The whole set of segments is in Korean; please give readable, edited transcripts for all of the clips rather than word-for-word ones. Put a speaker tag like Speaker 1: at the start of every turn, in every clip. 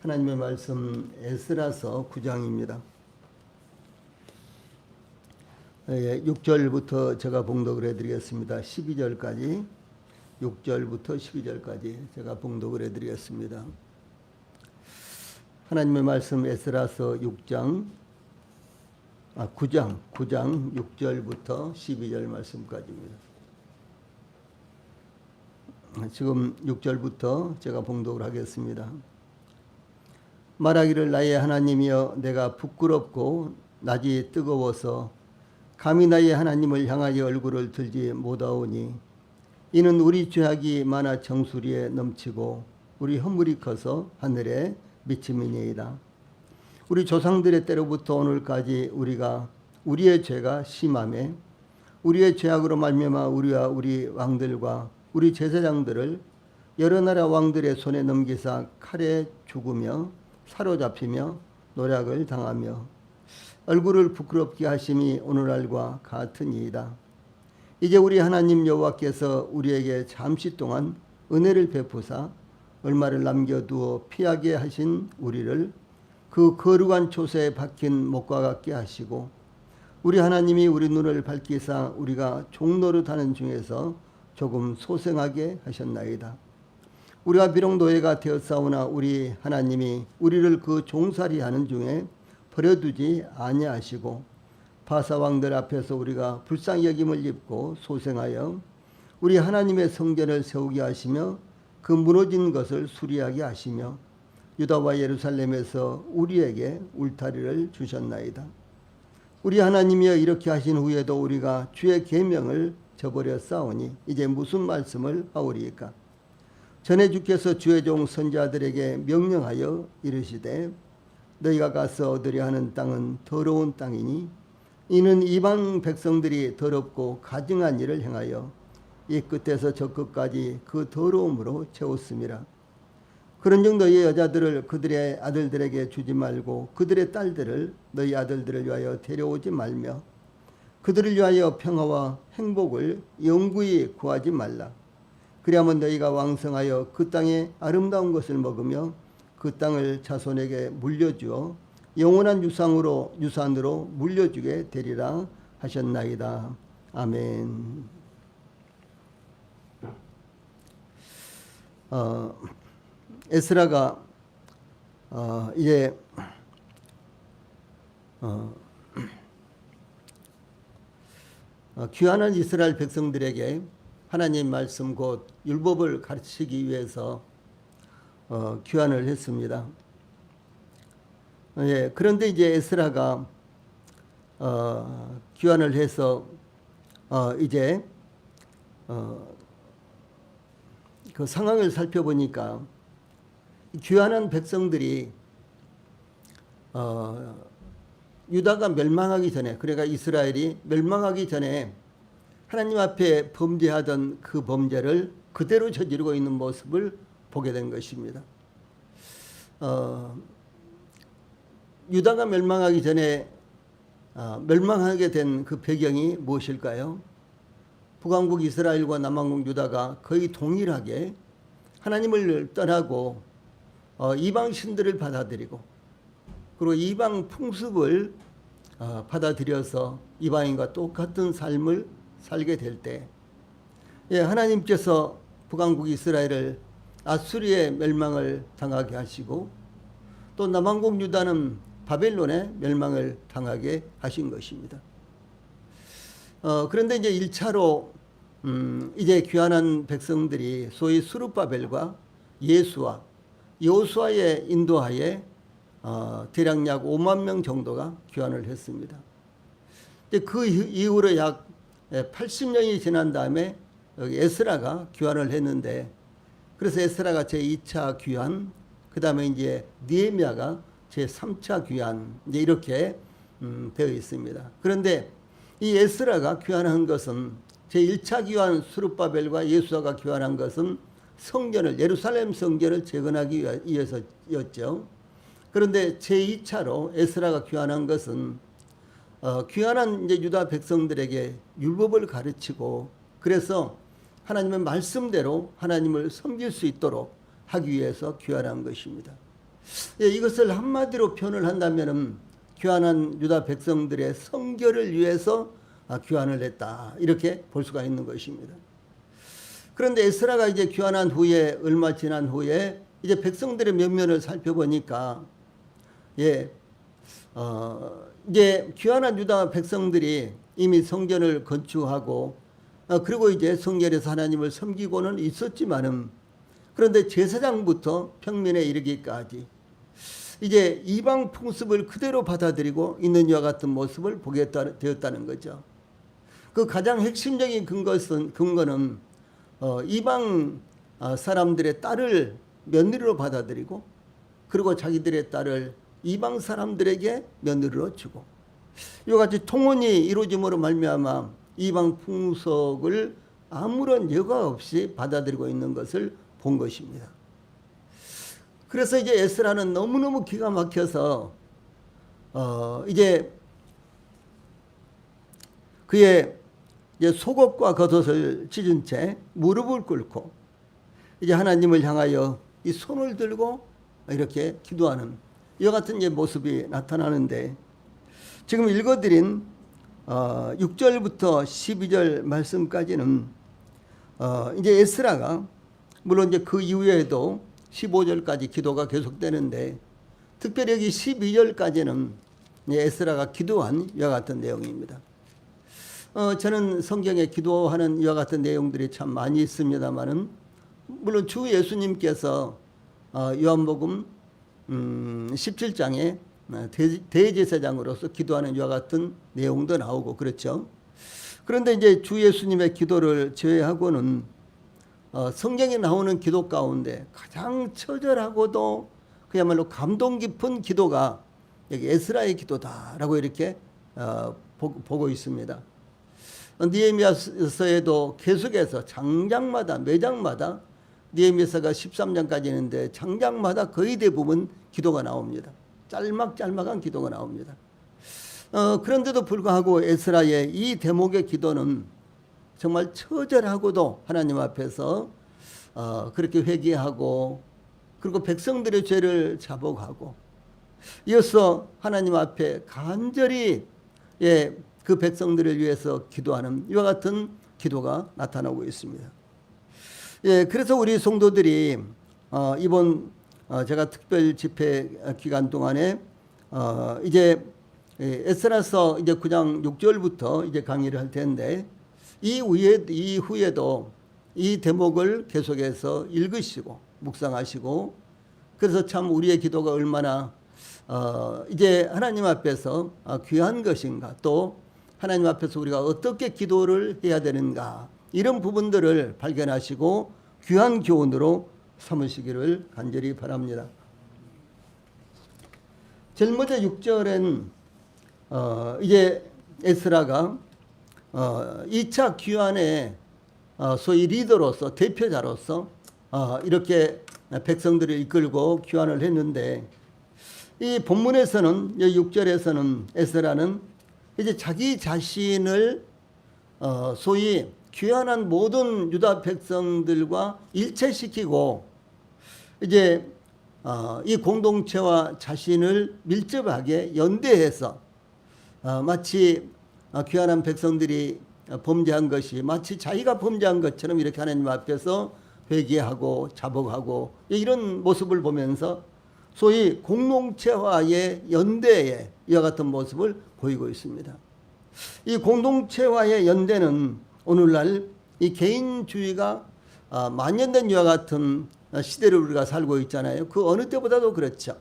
Speaker 1: 하나님의 말씀 에스라서 9장입니다. 6절부터 제가 봉독을 해드리겠습니다. 12절까지 6절부터 12절까지 제가 봉독을 해드리겠습니다. 하나님의 말씀 에스라서 9장 6절부터 12절 말씀까지입니다. 지금 6절부터 제가 봉독을 하겠습니다. 말하기를 나의 하나님이여 내가 부끄럽고 낯이 뜨거워서 감히 나의 하나님을 향하여 얼굴을 들지 못하오니 이는 우리 죄악이 많아 정수리에 넘치고 우리 허물이 커서 하늘에 미침이니이다. 우리 조상들의 때로부터 오늘까지 우리의 죄가 심하매 우리의 죄악으로 말미암아 우리와 우리 왕들과 우리 제사장들을 여러 나라 왕들의 손에 넘기사 칼에 죽으며 사로잡히며 노략을 당하며 얼굴을 부끄럽게 하심이 오늘날과 같으니이다. 이제 우리 하나님 여호와께서 우리에게 잠시 동안 은혜를 베푸사 얼마를 남겨두어 피하게 하신 우리를 그 거룩한 초소에 박힌 목과 같게 하시고 우리 하나님이 우리 눈을 밝히사 우리가 종노릇하는 중에서 조금 소생하게 하셨나이다. 우리가 비록 노예가 되었사오나 우리 하나님이 우리를 그 종살이 하는 중에 버려두지 아니하시고 바사왕들 앞에서 우리가 불쌍히 여김을 입고 소생하여 우리 하나님의 성전을 세우게 하시며 그 무너진 것을 수리하게 하시며 유다와 예루살렘에서 우리에게 울타리를 주셨나이다. 우리 하나님이여 이렇게 하신 후에도 우리가 주의 계명을 저버렸사오니 이제 무슨 말씀을 하오리이까? 전에 주께서 주의 종 선지자들에게 명령하여 이르시되 너희가 가서 얻으려 하는 땅은 더러운 땅이니 이는 이방 백성들이 더럽고 가증한 일을 행하여 이 끝에서 저 끝까지 그 더러움으로 채웠음이라. 그런즉 너희 여자들을 그들의 아들들에게 주지 말고 그들의 딸들을 너희 아들들을 위하여 데려오지 말며 그들을 위하여 평화와 행복을 영구히 구하지 말라. 그리하면 너희가 왕성하여 그 땅의 아름다운 것을 먹으며 그 땅을 자손에게 물려주어 영원한 유산으로 물려주게 되리라 하셨나이다. 아멘. 에스라가 이제 귀환한 이스라엘 백성들에게 하나님 말씀 곧 율법을 가르치기 위해서 귀환을 했습니다. 그런데 이제 에스라가 귀환을 해서 이제 그 상황을 살펴보니까 귀환한 백성들이 유다가 멸망하기 전에 그러니까 이스라엘이 멸망하기 전에 하나님 앞에 범죄하던 그 범죄를 그대로 저지르고 있는 모습을 보게 된 것입니다. 유다가 멸망하기 전에 멸망하게 된 그 배경이 무엇일까요? 북왕국 이스라엘과 남왕국 유다가 거의 동일하게 하나님을 떠나고 이방 신들을 받아들이고 그리고 이방 풍습을 받아들여서 이방인과 똑같은 삶을 살게 될 때 하나님께서 북왕국 이스라엘을 아수리의 멸망을 당하게 하시고 또 남왕국 유다는 바벨론의 멸망을 당하게 하신 것입니다. 그런데 이제 1차로 이제 귀환한 백성들이 소위 스룹바벨과 예수와 여호수아의 인도하에 대략 약 5만 명 정도가 귀환을 했습니다. 그 이후로 약 80년이 지난 다음에 에스라가 귀환을 했는데 그래서 에스라가 제2차 귀환, 그 다음에 이제 느헤미야가 제3차 귀환 이제 이렇게 되어 있습니다. 그런데 이 에스라가 귀환한 것은 제1차 귀환 스룹바벨과 예수아가 귀환한 것은 성전을 예루살렘 성전을 재건하기 위해서였죠. 그런데 제2차로 에스라가 귀환한 것은 귀환한 이제 유다 백성들에게 율법을 가르치고 그래서 하나님의 말씀대로 하나님을 섬길 수 있도록 하기 위해서 귀환한 것입니다. 예, 이것을 한마디로 표현을 한다면은 귀환한 유다 백성들의 성결을 위해서 귀환을 했다, 이렇게 볼 수가 있는 것입니다. 그런데 에스라가 이제 귀환한 후에, 얼마 지난 후에 이제 백성들의 면면을 살펴보니까, 예, 이제 귀환한 유다 백성들이 이미 성전을 건축하고, 그리고 이제 성전에서 하나님을 섬기고는 있었지만은, 그런데 제사장부터 평민에 이르기까지 이제 이방 풍습을 그대로 받아들이고 있는 이와 같은 모습을 보게 되었다는 거죠. 그 가장 핵심적인 근거는 이방 사람들의 딸을 며느리로 받아들이고, 그리고 자기들의 딸을 이방 사람들에게 며느리로 주고, 이와 같이 통혼이 이루어짐으로 말미암아 이방 풍속을 아무런 여과 없이 받아들이고 있는 것을 본 것입니다. 그래서 이제 에스라는 너무너무 기가 막혀서 이제 그의 이제 속옷과 겉옷을 찢은 채 무릎을 꿇고 이제 하나님을 향하여 이 손을 들고 이렇게 기도하는 이와 같은 이제 모습이 나타나는데, 지금 읽어드린 6절부터 12절 말씀까지는 이제 에스라가, 물론 이제 그 이후에도 15절까지 기도가 계속되는데, 특별히 여기 12절까지는 에스라가 기도한 이와 같은 내용입니다. 저는 성경에 기도하는 이와 같은 내용들이 참 많이 있습니다만은, 물론 주 예수님께서 요한복음 17장에 대제사장으로서 기도하는 이와 같은 내용도 나오고 그렇죠. 그런데 이제 주 예수님의 기도를 제외하고는 성경에 나오는 기도 가운데 가장 처절하고도 그야말로 감동 깊은 기도가 여기 에스라의 기도다라고 이렇게 보고 있습니다. 느헤미야서에도 계속해서 장장마다, 매장마다, 느헤미야서가 13장까지 있는데 장장마다 거의 대부분 기도가 나옵니다. 짤막짤막한 기도가 나옵니다. 그런데도 불구하고 에스라의 이 대목의 기도는 정말 처절하고도 하나님 앞에서 그렇게 회개하고, 그리고 백성들의 죄를 자복하고, 이어서 하나님 앞에 간절히 그 백성들을 위해서 기도하는 이와 같은 기도가 나타나고 있습니다. 그래서 우리 성도들이 이번 제가 특별 집회 기간 동안에 이제 에스라서 이제 9장 6절부터 이제 강의를 할 텐데, 이후에도 이 대목을 계속해서 읽으시고 묵상하시고, 그래서 참 우리의 기도가 얼마나 이제 하나님 앞에서 귀한 것인가, 또 하나님 앞에서 우리가 어떻게 기도를 해야 되는가, 이런 부분들을 발견하시고 귀한 교훈으로 삼으시기를 간절히 바랍니다. 제일 먼저 6절엔 이제 에스라가 2차 귀환의 소위 리더로서, 대표자로서 이렇게 백성들을 이끌고 귀환을 했는데, 이 본문에서는 6절에서는 에스라는 이제 자기 자신을 소위 귀환한 모든 유다 백성들과 일체시키고 이제 이 공동체와 자신을 밀접하게 연대해서 마치 귀환한 백성들이 범죄한 것이 마치 자기가 범죄한 것처럼 이렇게 하나님 앞에서 회개하고 자복하고 이런 모습을 보면서 소위 공동체와의 연대에 이와 같은 모습을 보이고 있습니다. 이 공동체와의 연대는 오늘날 이 개인주의가 만연된 이와 같은 시대를 우리가 살고 있잖아요. 그 어느 때보다도 그렇죠.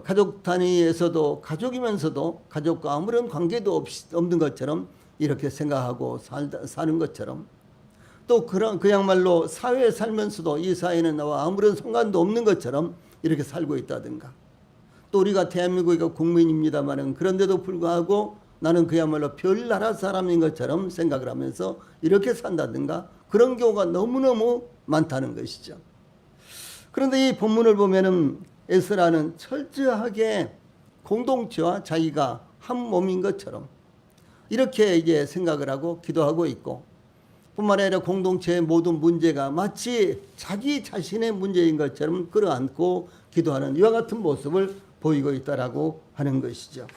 Speaker 1: 가족 단위에서도 가족이면서도 가족과 아무런 관계도 없는 것처럼 이렇게 생각하고 사는 것처럼, 또 그야말로 사회에 살면서도 이 사회는 나와 아무런 상관도 없는 것처럼 이렇게 살고 있다든가, 또 우리가 대한민국의 국민입니다만은 그런데도 불구하고 나는 그야말로 별나라 사람인 것처럼 생각을 하면서 이렇게 산다든가, 그런 경우가 너무너무 많다는 것이죠. 그런데 이 본문을 보면은 에스라는 철저하게 공동체와 자기가 한 몸인 것처럼 이렇게 이제 생각을 하고 기도하고 있고, 뿐만 아니라 공동체의 모든 문제가 마치 자기 자신의 문제인 것처럼 끌어안고 기도하는 이와 같은 모습을 보이고 있다라고 하는 것이죠.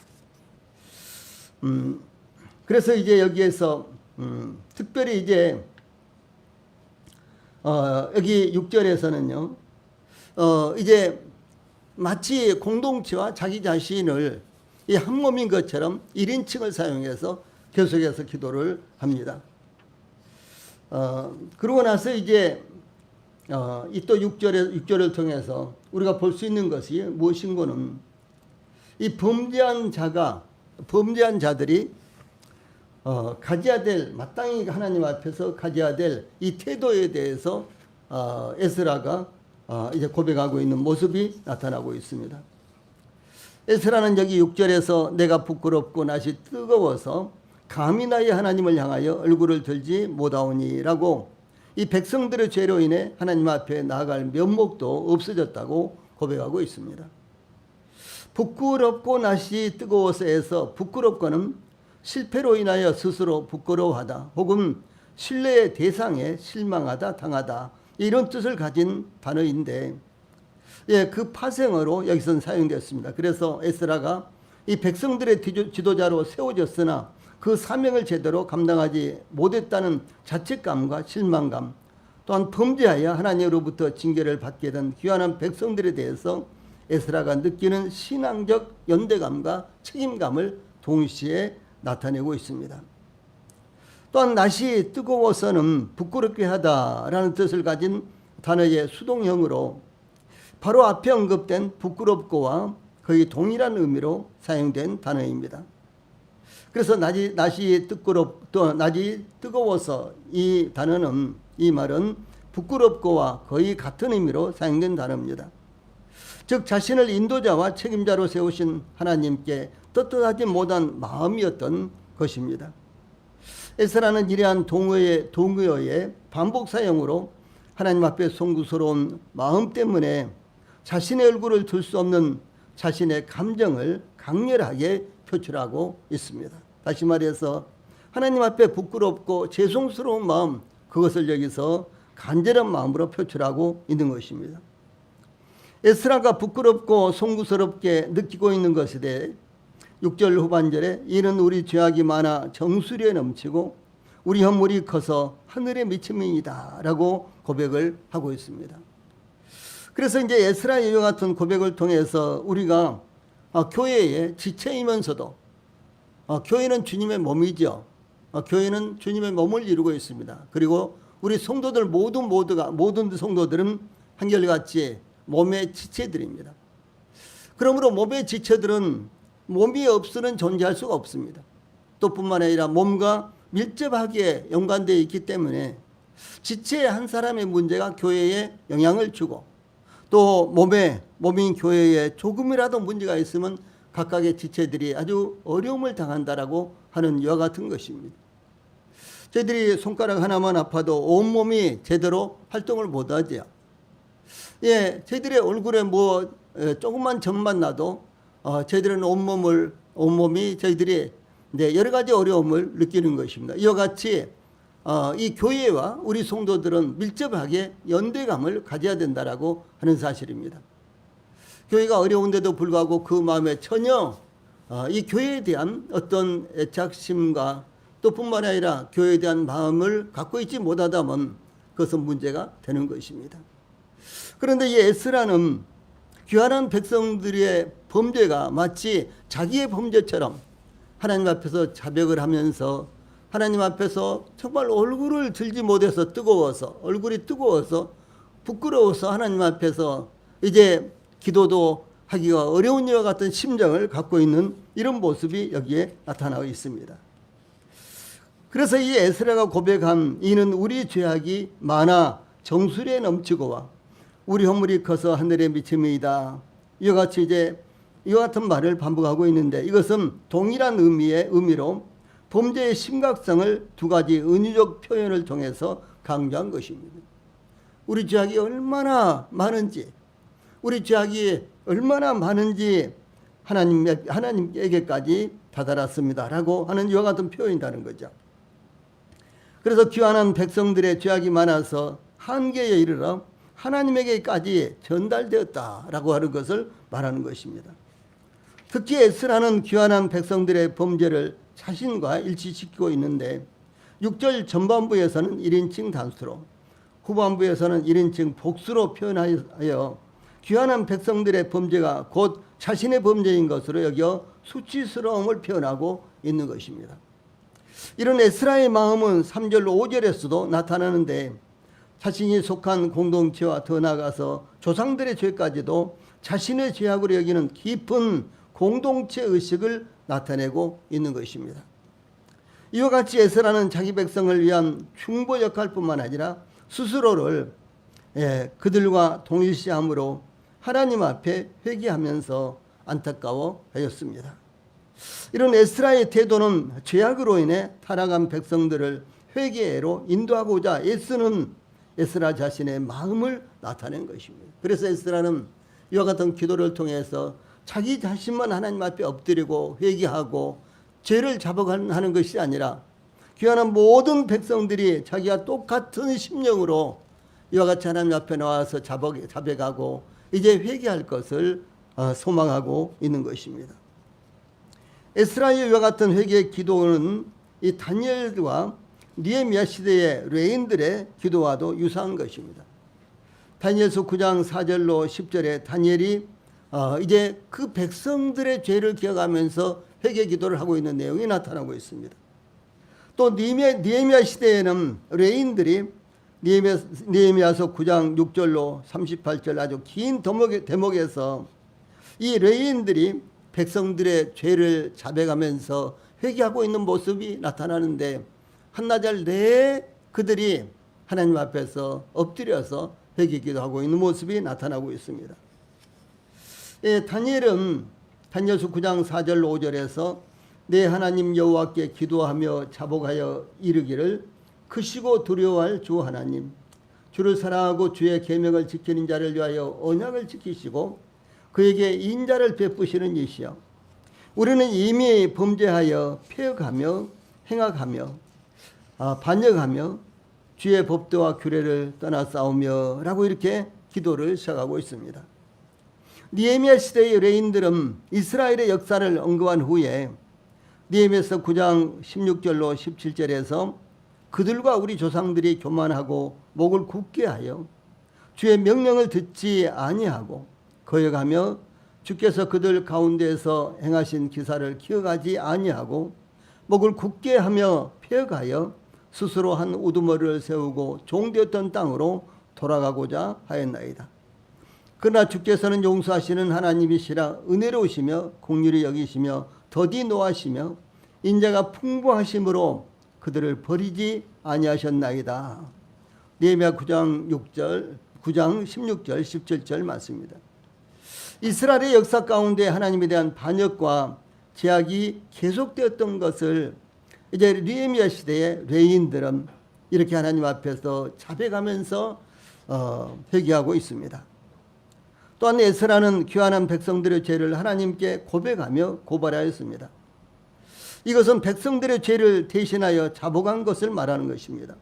Speaker 1: 그래서 이제 여기에서 특별히 이제 여기 6절에서는요, 이제 마치 공동체와 자기 자신을 이 한 몸인 것처럼 1인칭을 사용해서 계속해서 기도를 합니다. 그러고 나서 이제 이 또 6절을 통해서 우리가 볼 수 있는 것이 무엇인고는 이 범죄한 자들이 가져야 될, 마땅히 하나님 앞에서 가져야 될 이 태도에 대해서 에스라가 이제 고백하고 있는 모습이 나타나고 있습니다. 에스라는 여기 6절에서 내가 부끄럽고 낯이 뜨거워서 감히 나의 하나님을 향하여 얼굴을 들지 못하오니라고 이 백성들의 죄로 인해 하나님 앞에 나아갈 면목도 없어졌다고 고백하고 있습니다. 부끄럽고 낯이 뜨거워서에서 부끄럽고는 실패로 인하여 스스로 부끄러워하다 혹은 신뢰의 대상에 실망하다 당하다 이런 뜻을 가진 단어인데 그 파생어로 여기서는 사용되었습니다. 그래서 에스라가 이 백성들의 지도자로 세워졌으나 그 사명을 제대로 감당하지 못했다는 자책감과 실망감, 또한 범죄하여 하나님으로부터 징계를 받게 된 귀환한 백성들에 대해서 에스라가 느끼는 신앙적 연대감과 책임감을 동시에 나타내고 있습니다. 또한 낯이 뜨거워서는 부끄럽게 하다라는 뜻을 가진 단어의 수동형으로 바로 앞에 언급된 부끄럽고와 거의 동일한 의미로 사용된 단어입니다. 그래서 낯이 뜨거워서 이 단어는, 이 말은 부끄럽고와 거의 같은 의미로 사용된 단어입니다. 즉 자신을 인도자와 책임자로 세우신 하나님께 떳떳하지 못한 마음이었던 것입니다. 에스라는 이러한 동의어의 반복 사용으로 하나님 앞에 송구스러운 마음 때문에 자신의 얼굴을 들 수 없는 자신의 감정을 강렬하게 표출하고 있습니다. 다시 말해서 하나님 앞에 부끄럽고 죄송스러운 마음, 그것을 여기서 간절한 마음으로 표출하고 있는 것입니다. 에스라가 부끄럽고 송구스럽게 느끼고 있는 것에 대해 6절 후반절에 이는 우리 죄악이 많아 정수리에 넘치고 우리 허물이 커서 하늘에 미침이다 라고 고백을 하고 있습니다. 그래서 이제 에스라의 이와 같은 고백을 통해서 우리가 교회의 지체이면서도 교회는 주님의 몸이죠. 교회는 주님의 몸을 이루고 있습니다. 그리고 우리 성도들 모든 성도들은 한결같이 몸의 지체들입니다. 그러므로 몸의 지체들은 몸이 없이는 존재할 수가 없습니다. 또 뿐만 아니라 몸과 밀접하게 연관되어 있기 때문에 지체의 한 사람의 문제가 교회에 영향을 주고 또 몸인 교회에 조금이라도 문제가 있으면 각각의 지체들이 아주 어려움을 당한다라고 하는 이와 같은 것입니다. 저희들이 손가락 하나만 아파도 온몸이 제대로 활동을 못하죠. 저희들의 얼굴에 조금만 점만 나도 저희들은 온몸이 저희들이 여러 가지 어려움을 느끼는 것입니다. 이와 같이 이 교회와 우리 성도들은 밀접하게 연대감을 가져야 된다라고 하는 사실입니다. 교회가 어려운데도 불구하고 그 마음에 전혀 이 교회에 대한 어떤 애착심과 또 뿐만 아니라 교회에 대한 마음을 갖고 있지 못하다면 그것은 문제가 되는 것입니다. 그런데 이 에스라는 귀환한 백성들의 범죄가 마치 자기의 범죄처럼 하나님 앞에서 자백을 하면서 하나님 앞에서 정말 얼굴을 들지 못해서 얼굴이 뜨거워서 부끄러워서 하나님 앞에서 이제 기도도 하기가 어려운 이와 같은 심정을 갖고 있는 이런 모습이 여기에 나타나고 있습니다. 그래서 이 에스라가 고백한 이는 우리 죄악이 많아 정수리에 넘치고와 우리 허물이 커서 하늘에 미침이다. 이와 같이 이제 이와 같은 말을 반복하고 있는데 이것은 동일한 의미로 범죄의 심각성을 두 가지 은유적 표현을 통해서 강조한 것입니다. 우리 죄악이 얼마나 많은지 하나님에게까지 다다랐습니다 라고 하는 이와 같은 표현이라는 거죠. 그래서 귀환한 백성들의 죄악이 많아서 한계에 이르러 하나님에게까지 전달되었다라고 하는 것을 말하는 것입니다. 특히 에스라는 귀환한 백성들의 범죄를 자신과 일치시키고 있는데 6절 전반부에서는 1인칭 단수로, 후반부에서는 1인칭 복수로 표현하여 귀환한 백성들의 범죄가 곧 자신의 범죄인 것으로 여겨 수치스러움을 표현하고 있는 것입니다. 이런 에스라의 마음은 3절 5절에서도 나타나는데 자신이 속한 공동체와 더 나아가서 조상들의 죄까지도 자신의 죄악으로 여기는 깊은 공동체 의식을 나타내고 있는 것입니다. 이와 같이 에스라는 자기 백성을 위한 중보 역할뿐만 아니라 스스로를 그들과 동일시함으로 하나님 앞에 회개하면서 안타까워하였습니다. 이런 에스라의 태도는 죄악으로 인해 타락한 백성들을 회개로 인도하고자 애쓰는 에스라 자신의 마음을 나타낸 것입니다. 그래서 에스라는 이와 같은 기도를 통해서 자기 자신만 하나님 앞에 엎드리고 회개하고 죄를 자복하는 것이 아니라 귀환한 모든 백성들이 자기와 똑같은 심령으로 이와 같이 하나님 앞에 나와서 자백하고 이제 회개할 것을 소망하고 있는 것입니다. 에스라의 이와 같은 회개의 기도는 이 다니엘과 느헤미야 시대의 레인들의 기도와도 유사한 것입니다. 다니엘서 9장 4절로 10절에 다니엘이 이제 그 백성들의 죄를 기억하면서 회개 기도를 하고 있는 내용이 나타나고 있습니다. 또 느헤미야 시대에는 레인들이 느헤미야서 9장 6절로 38절 아주 긴 대목에서 이 레인들이 백성들의 죄를 자백하면서 회개하고 있는 모습이 나타나는데 한나절 내에 그들이 하나님 앞에서 엎드려서 회개 기도하고 있는 모습이 나타나고 있습니다. 다니엘은 다니엘서 9장 4절로 5절에서 내 하나님 여호와께 기도하며 자복하여 이르기를 크시고 두려워할 주 하나님, 주를 사랑하고 주의 계명을 지키는 자를 위하여 언약을 지키시고 그에게 인자를 베푸시는 이시여, 우리는 이미 범죄하여 폐역하며 행악하며 반역하며 주의 법도와 규례를 떠나 싸우며 라고 이렇게 기도를 시작하고 있습니다. 느헤미야 시대의 레인들은 이스라엘의 역사를 언급한 후에 느헤미야서 9장 16절로 17절에서 그들과 우리 조상들이 교만하고 목을 굳게 하여 주의 명령을 듣지 아니하고 거역하며 주께서 그들 가운데에서 행하신 기사를 기억하지 아니하고 목을 굳게 하며 폐역하여 스스로 한 우두머리를 세우고 종되었던 땅으로 돌아가고자 하였나이다. 그러나 주께서는 용서하시는 하나님이시라 은혜로우시며 긍휼히 여기시며 더디 노하시며 인자가 풍부하심으로 그들을 버리지 아니하셨나이다. 느헤미야 9장 16절 17절 말씀입니다. 이스라엘의 역사 가운데 하나님에 대한 반역과 제약이 계속되었던 것을 이제 느헤미야 시대의 레인들은 이렇게 하나님 앞에서 자백하면서 회개하고 있습니다. 또한 에스라는 귀환한 백성들의 죄를 하나님께 고백하며 고발하였습니다. 이것은 백성들의 죄를 대신하여 자복한 것을 말하는 것입니다.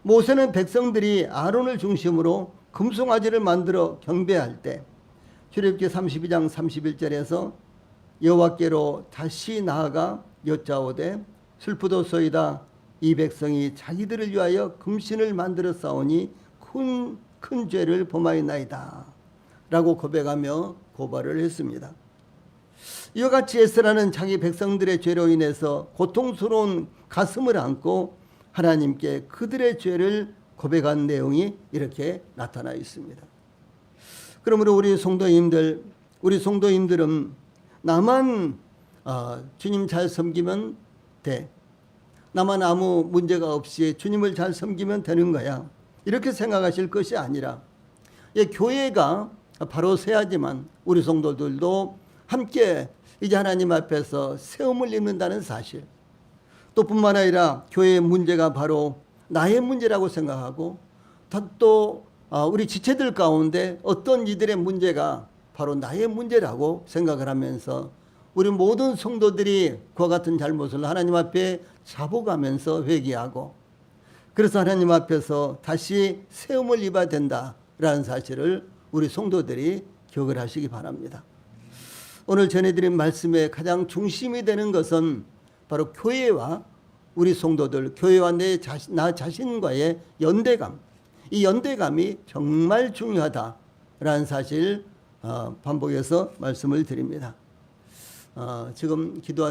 Speaker 1: 모세는 백성들이 아론을 중심으로 금송아지를 만들어 경배할 때 출애굽기 32장 31절에서 여호와께로 다시 나아가 여짜오되 슬프도소이다, 이 백성이 자기들을 위하여 금신을 만들어 싸우니 큰 죄를 범하였나이다 라고 고백하며 고발을 했습니다. 이와 같이 에스라는 자기 백성들의 죄로 인해서 고통스러운 가슴을 안고 하나님께 그들의 죄를 고백한 내용이 이렇게 나타나 있습니다. 그러므로 우리 성도님들은 나만 주님 잘 섬기면 돼, 나만 아무 문제가 없이 주님을 잘 섬기면 되는 거야, 이렇게 생각하실 것이 아니라 교회가 바로 서야지만 우리 성도들도 함께 이제 하나님 앞에서 세움을 입는다는 사실, 또 뿐만 아니라 교회의 문제가 바로 나의 문제라고 생각하고 또 우리 지체들 가운데 어떤 이들의 문제가 바로 나의 문제라고 생각을 하면서 우리 모든 성도들이 그와 같은 잘못을 하나님 앞에 자복하면서 회개하고 그래서 하나님 앞에서 다시 세움을 입어야 된다라는 사실을 우리 성도들이 기억을 하시기 바랍니다. 오늘 전해드린 말씀의 가장 중심이 되는 것은 바로 교회와 우리 성도들, 교회와 나 자신과의 연대감, 이 연대감이 정말 중요하다라는 사실 반복해서 말씀을 드립니다. 지금 기도하는